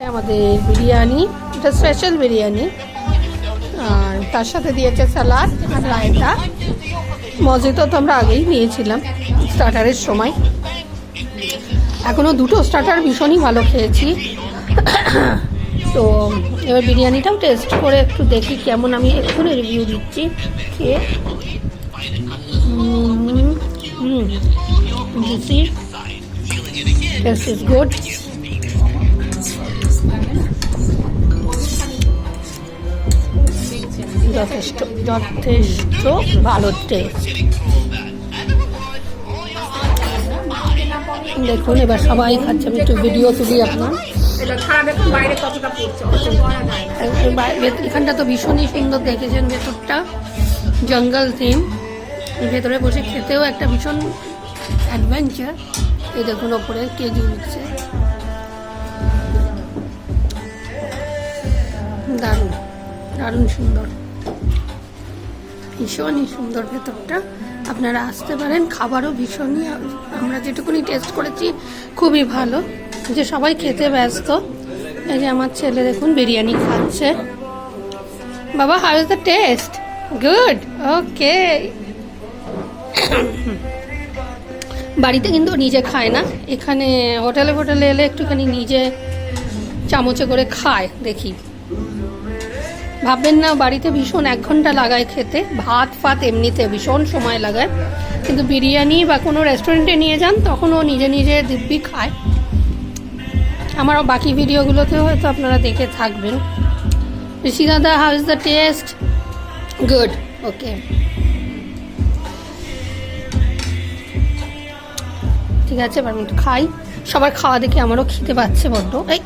আমাদের বিরিয়ানি, এটা স্পেশাল বিরিয়ানি, আর তার সাথে দিয়েছে স্যালাড আর রায়তা। মজিতো তো আমরা আগেই নিয়েছিলাম স্টার্টারের সময়। এখনও দুটো স্টার্টার ভীষণই ভালো খেয়েছি। তো এবার বিরিয়ানিটাও টেস্ট করে একটু দেখি কেমন, আমি এক্ষুনি রিভিউ দিচ্ছি খেয়ে। This is good. যথেষ্ট যথেষ্ট ভালো টেস্ট। দেখুন এবার সবাই খাচ্ছে, আমি একটু ভিডিও তুলি আপনার। এখানটা তো ভীষণই সুন্দর, দেখেছেন ভেতরটা জঙ্গল থিম, ভেতরে বসে খেতেও একটা ভীষণ অ্যাডভেঞ্চার। এই দেখুন ওপরে কেজি উঠছে, দারুণ দারুণ সুন্দর, ভীষণই সুন্দর ভেতরটা। আপনারা আসতে পারেন, খাবারও ভীষণই, আমরা যেটুকুনি টেস্ট করেছি খুবই ভালো। যে সবাই খেতে ব্যস্ত। এই যে আমার ছেলে দেখুন বিরিয়ানি খাচ্ছে। বাবা, how is the taste? Good, okay. বাড়িতে কিন্তু নিজে খায় না, এখানে হোটেলে এলে একটুখানি নিজে চামচে করে খায় দেখি। ভাববেন না বাড়িতে ভীষণ 1 ঘন্টা লাগায় খেতে, ভাত ফাত এমনিতে ভীষণ সময় লাগায়, কিন্তু বিরিয়ানি বা কোনো রেস্টুরেন্টে নিয়ে যান তখন ও নিজে নিজে দিব্যি খায়। আমারও বাকি ভিডিওগুলোতেও হয়তো আপনারা দেখে থাকবেন। ঋষি দাদা, how is the taste? Good, okay, ঠিক আছে। এবার আমি একটু খাই। সবার খাওয়া দেখে আমারও খেতে পাচ্ছে বড্ড। এই